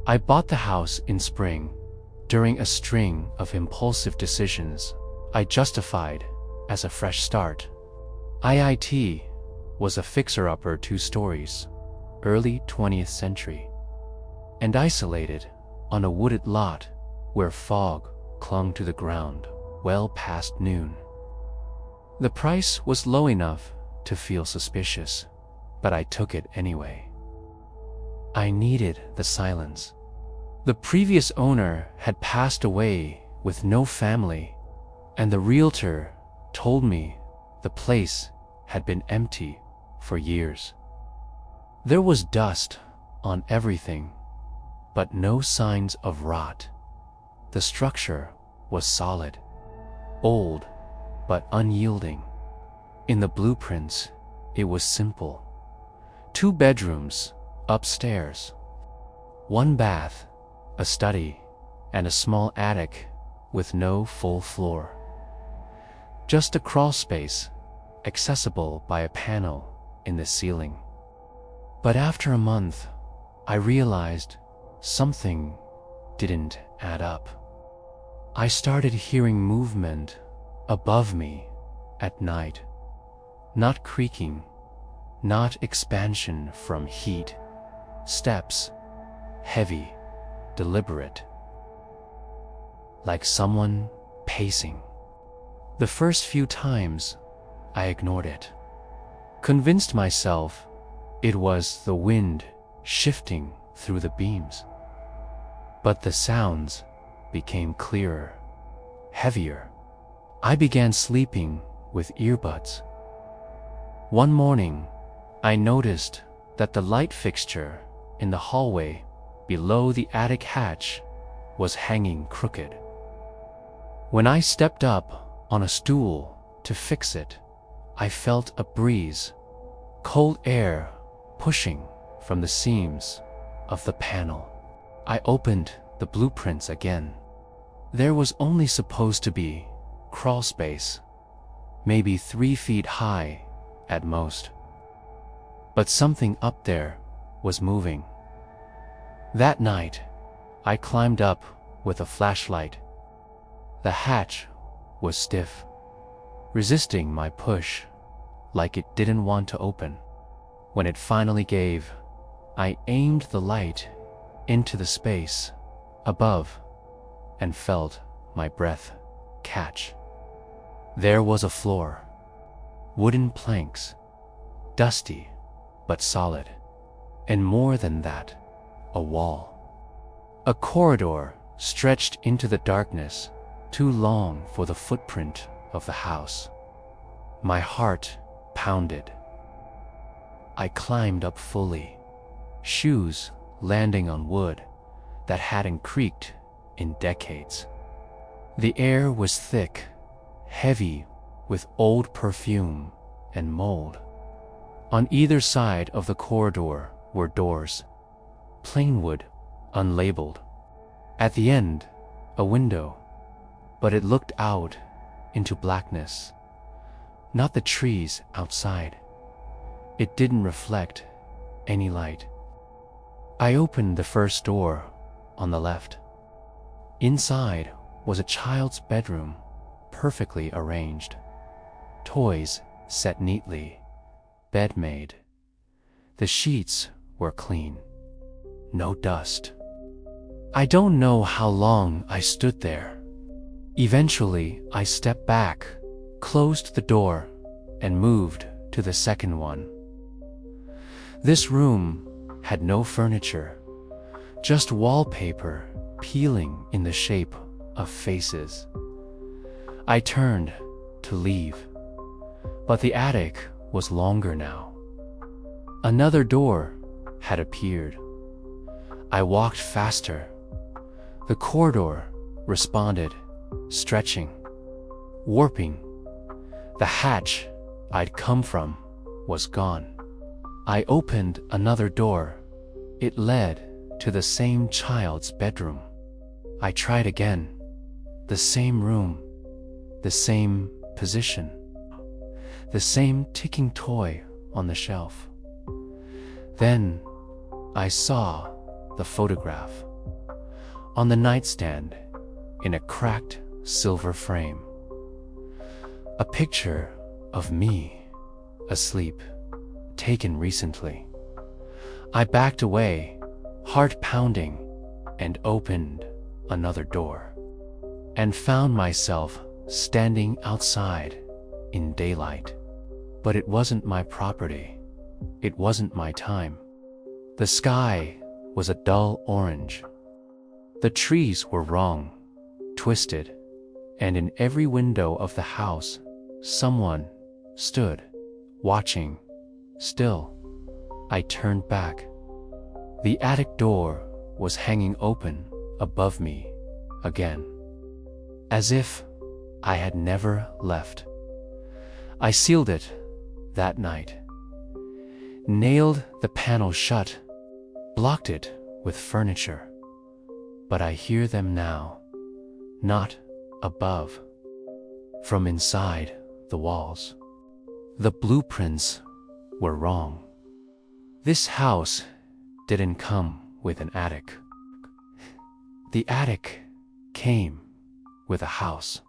I bought the house in spring, during a string of impulsive decisions I justified as a fresh start. IIT was a fixer-upper 2 stories, early 20th century, and isolated on a wooded lot where fog clung to the ground well past noon. The price was low enough to feel suspicious, but I took it anyway. I needed the silence. The previous owner had passed away with no family, and the realtor told me the place had been empty for years. There was dust on everything, but no signs of rot. The structure was solid, old but unyielding. In the blueprints, it was simple. 2 bedrooms upstairs, 1 bath, a study, and a small attic with no full floor. Just a crawl space, accessible by a panel in the ceiling. But after a month, I realized something didn't add up. I started hearing movement above me at night. Not creaking, not expansion from heat. Steps, heavy, deliberate. Like someone pacing. The first few times, I ignored it. Convinced myself it was the wind shifting through the beams. But the sounds became clearer, heavier. I began sleeping with earbuds. One morning, I noticed that the light fixture in the hallway below the attic hatch was hanging crooked. When I stepped up on a stool to fix it, I felt a breeze, cold air pushing from the seams of the panel. I opened the blueprints again. There was only supposed to be crawl space, maybe 3 feet high at most. But something up there was moving. That night, I climbed up with a flashlight. The hatch was stiff, resisting my push like it didn't want to open. When it finally gave, I aimed the light into the space above and felt my breath catch. There was a floor, wooden planks, dusty but solid, and more than that, a wall. A corridor stretched into the darkness, too long for the footprint of the house. My heart pounded. I climbed up fully, shoes landing on wood that hadn't creaked in decades. The air was thick, heavy with old perfume and mold. On either side of the corridor were doors, plain wood, unlabeled. At the end, a window, but it looked out into blackness, not the trees outside. It didn't reflect any light. I opened the first door on the left. Inside was a child's bedroom, perfectly arranged. Toys set neatly, bed made. The sheets were clean. No dust. I don't know how long I stood there. Eventually, I stepped back, closed the door, and moved to the second one. This room had no furniture, just wallpaper peeling in the shape of faces. I turned to leave, but the attic was longer now. Another door had appeared. I walked faster. The corridor responded, stretching, warping. The hatch I'd come from was gone. I opened another door. It led to the same child's bedroom. I tried again. The same room, the same position, the same ticking toy on the shelf. Then I saw the photograph. On the nightstand, in a cracked silver frame, a picture of me, asleep, taken recently. I backed away, heart pounding, and opened another door, and found myself standing outside in daylight. But it wasn't my property. It wasn't my time. The sky was a dull orange. The trees were wrong, twisted, and in every window of the house, someone stood, watching, still. I turned back. The attic door was hanging open above me again, as if I had never left. I sealed it that night, nailed the panel shut, blocked it with furniture. But I hear them now, not above, from inside the walls. The blueprints were wrong. This house didn't come with an attic. The attic came with a house.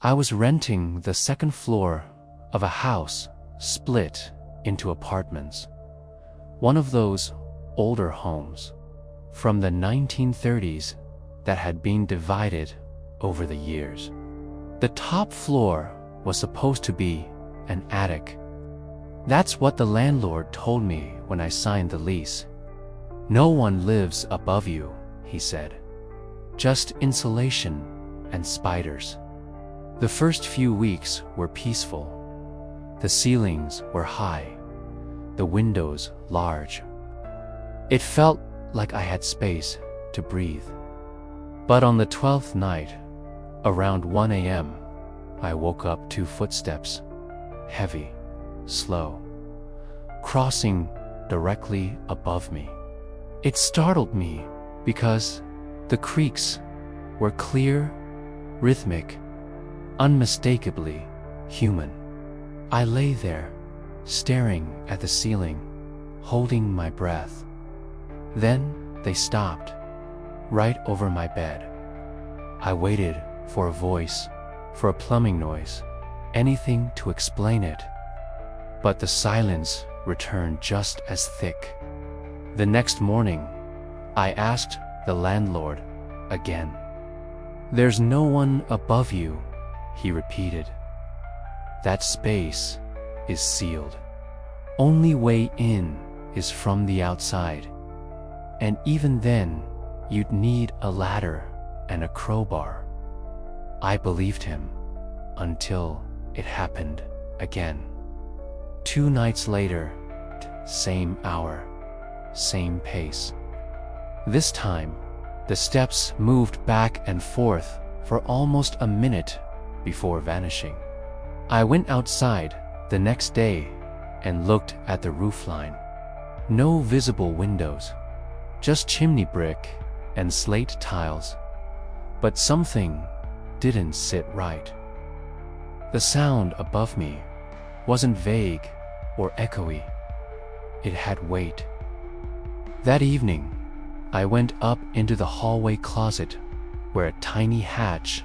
I was renting the second floor of a house split into apartments. One of those older homes from the 1930s that had been divided over the years. The top floor was supposed to be an attic. That's what the landlord told me when I signed the lease. No one lives above you, he said. Just insulation and spiders. The first few weeks were peaceful. The ceilings were high, the windows large. It felt like I had space to breathe. But on the 12th night, around 1 a.m., I woke up to footsteps, heavy, slow, crossing directly above me. It startled me because the creaks were clear, rhythmic, unmistakably human. I lay there, staring at the ceiling, holding my breath. Then they stopped, right over my bed. I waited for a voice, for a plumbing noise, anything to explain it. But the silence returned just as thick. The next morning, I asked the landlord again. "There's no one above you," he repeated. "That space is sealed. Only way in is from the outside. And even then, you'd need a ladder and a crowbar." I believed him until it happened again. 2 nights later, same hour, same pace. This time, the steps moved back and forth for almost a minute before vanishing. I went outside the next day and looked at the roofline. No visible windows, just chimney brick and slate tiles. But something didn't sit right. The sound above me wasn't vague or echoey. It had weight. That evening, I went up into the hallway closet where a tiny hatch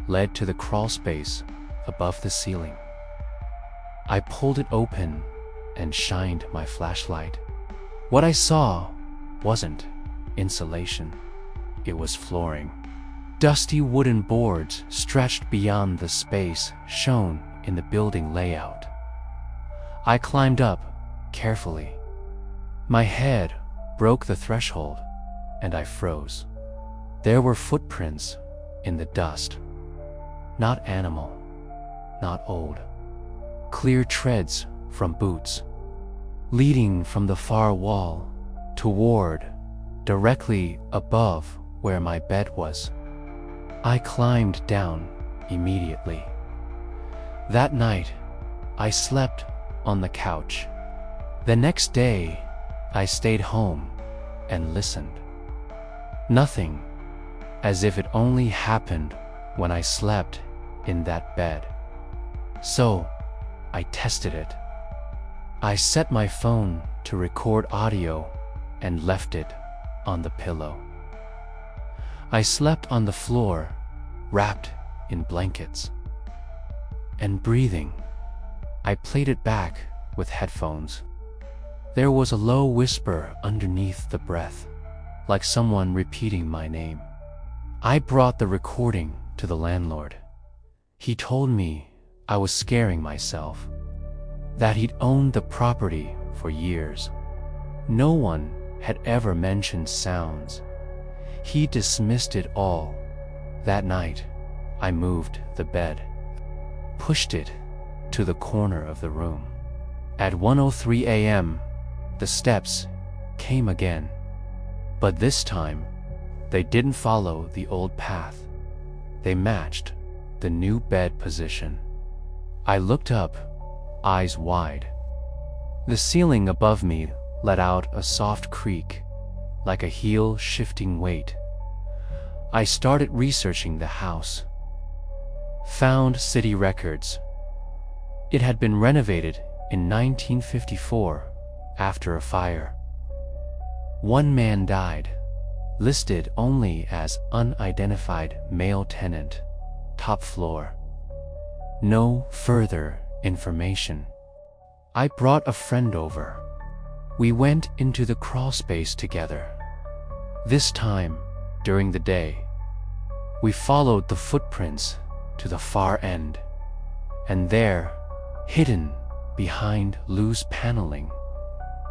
led to the crawl space above the ceiling. I pulled it open and shined my flashlight. What I saw wasn't insulation. It was flooring. Dusty wooden boards stretched beyond the space shown in the building layout. I climbed up carefully. My head broke the threshold and I froze. There were footprints in the dust. Not animal, not old. Clear treads from boots, leading from the far wall toward, directly above where my bed was. I climbed down immediately. That night, I slept on the couch. The next day, I stayed home and listened. Nothing, as if it only happened when I slept in that bed. So, I tested it. I set my phone to record audio and left it on the pillow. I slept on the floor, wrapped in blankets. And breathing, I played it back with headphones. There was a low whisper underneath the breath, like someone repeating my name. I brought the recording to the landlord. He told me I was scaring myself, that he'd owned the property for years. No one had ever mentioned sounds. He dismissed it all. That night, I moved the bed, pushed it to the corner of the room. At 1:03 a.m., the steps came again, but this time, they didn't follow the old path. They matched the new bed position. I looked up, eyes wide. The ceiling above me let out a soft creak, like a heel shifting weight. I started researching the house. Found city records. It had been renovated in 1954 after a fire. One man died, listed only as unidentified male tenant, top floor. No further information. I brought a friend over. We went into the crawl space together. This time, during the day, we followed the footprints to the far end, and there, hidden behind loose paneling,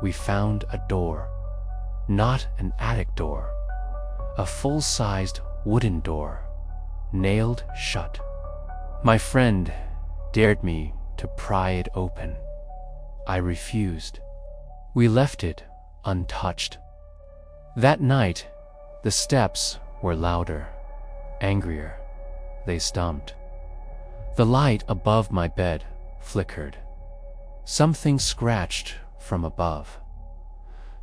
we found a door. Not an attic door, a full-sized wooden door, nailed shut. My friend dared me to pry it open. I refused. We left it untouched. That night, the steps were louder, angrier. They stomped. The light above my bed flickered. Something scratched from above,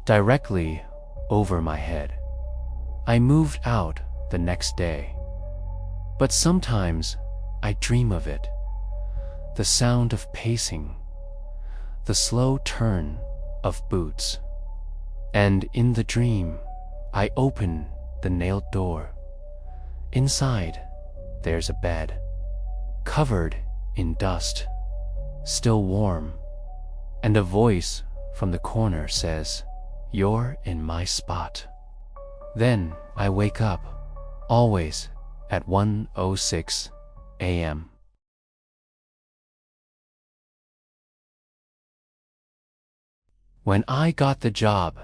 directly over my head. I moved out the next day. But sometimes I dream of it. The sound of pacing, the slow turn of boots. And in the dream, I open the nailed door. Inside, there's a bed, covered in dust, still warm, and a voice from the corner says, "You're in my spot." Then I wake up, always at 1:06 a.m. When I got the job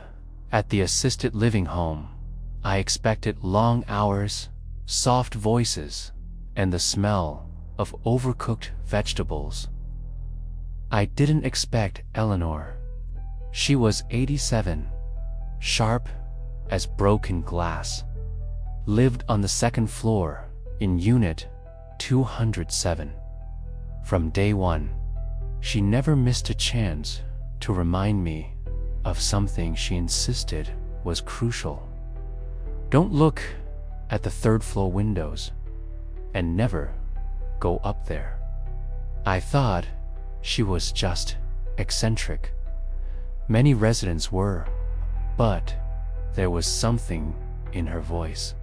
at the assisted living home, I expected long hours, soft voices, and the smell of overcooked vegetables. I didn't expect Eleanor. She was 87, sharp as broken glass, lived on the second floor in Unit 207. From day one, she never missed a chance to remind me of something she insisted was crucial. Don't look at the third floor windows, and never go up there. I thought she was just eccentric. Many residents were, but there was something in her voice.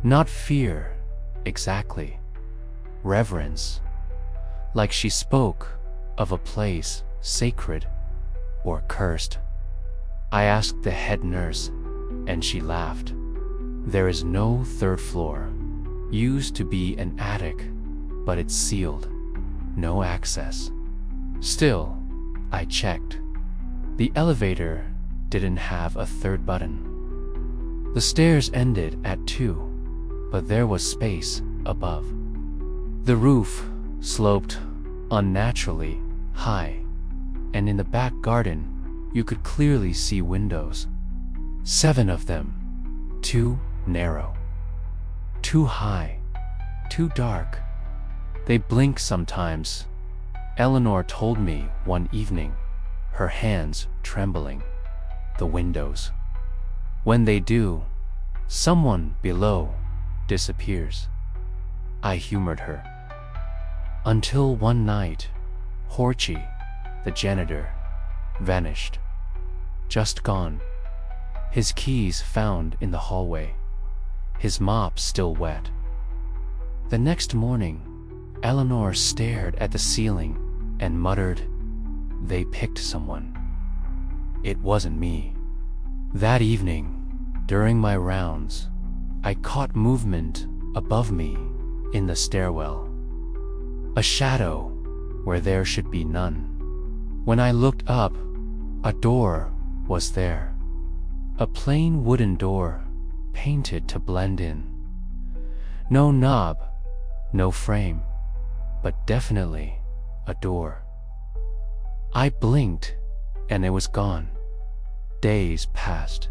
Not fear, exactly. Reverence. Like she spoke of a place sacred or cursed. I asked the head nurse, and she laughed. There is no third floor. Used to be an attic, but it's sealed. No access. Still, I checked. The elevator didn't have a third button. The stairs ended at 2, but there was space above. The roof sloped unnaturally high, and in the back garden, you could clearly see windows. 7 of them, too narrow, too high, too dark. They blink sometimes, Eleanor told me one evening, her hands trembling. The windows. When they do, someone below disappears. I humored her. Until one night, Horchie, the janitor, vanished. just gone. His keys found in the hallway. His mop still wet. The next morning, Eleanor stared at the ceiling and muttered, "They picked someone." It wasn't me. That evening, during my rounds, I caught movement above me in the stairwell. A shadow where there should be none. When I looked up, a door was there. A plain wooden door, painted to blend in. No knob, no frame, but definitely a door. I blinked and it was gone. Days passed.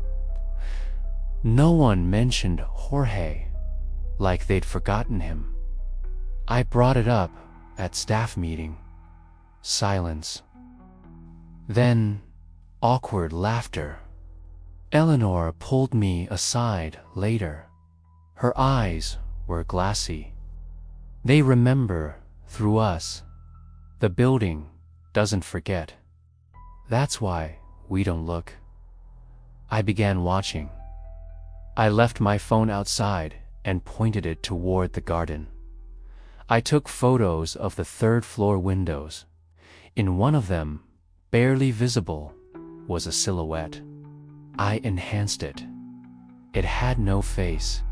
No one mentioned Jorge, like they'd forgotten him. I brought it up at staff meeting. Silence. Then, awkward laughter. Eleanor pulled me aside later. Her eyes were glassy. They remember through us. The building doesn't forget. That's why we don't look. I began watching. I left my phone outside and pointed it toward the garden. I took photos of the third-floor windows. In one of them, barely visible, was a silhouette. I enhanced it. It had no face,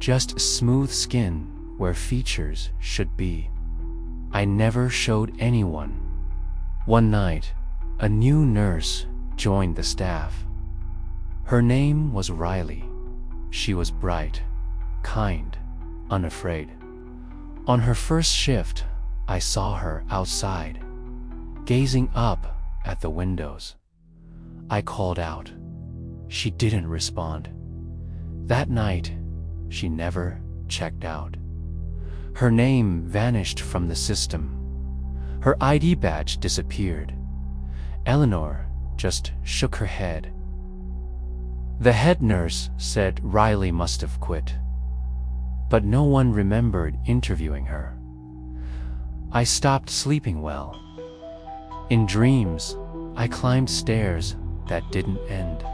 just smooth skin where features should be. I never showed anyone. One night, a new nurse joined the staff. Her name was Riley. She was bright, kind, unafraid. On her first shift, I saw her outside, gazing up at the windows. I called out. She didn't respond. That night, she never checked out. Her name vanished from the system. Her ID badge disappeared. Eleanor just shook her head. The head nurse said Riley must have quit, but no one remembered interviewing her. I stopped sleeping well. In dreams, I climbed stairs that didn't end.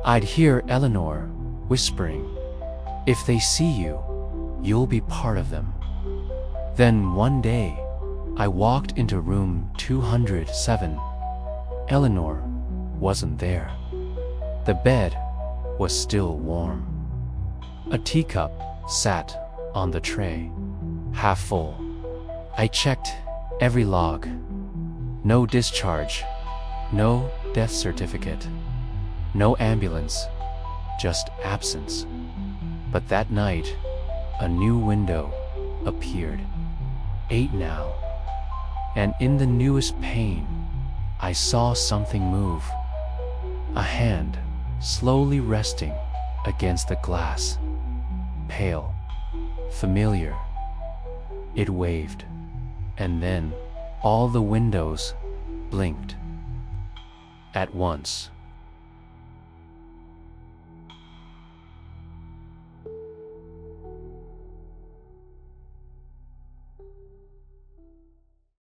I'd hear Eleanor whispering, "If they see you, you'll be part of them." Then one day, I walked into room 207. Eleanor wasn't there. The bed was still warm. A teacup sat on the tray, half full. I checked every log. No discharge, no death certificate, no ambulance, just absence. But that night, a new window appeared. 8 now. And in the newest pane, I saw something move. A hand slowly resting against the glass. Pale, familiar. It waved, and then all the windows blinked at once.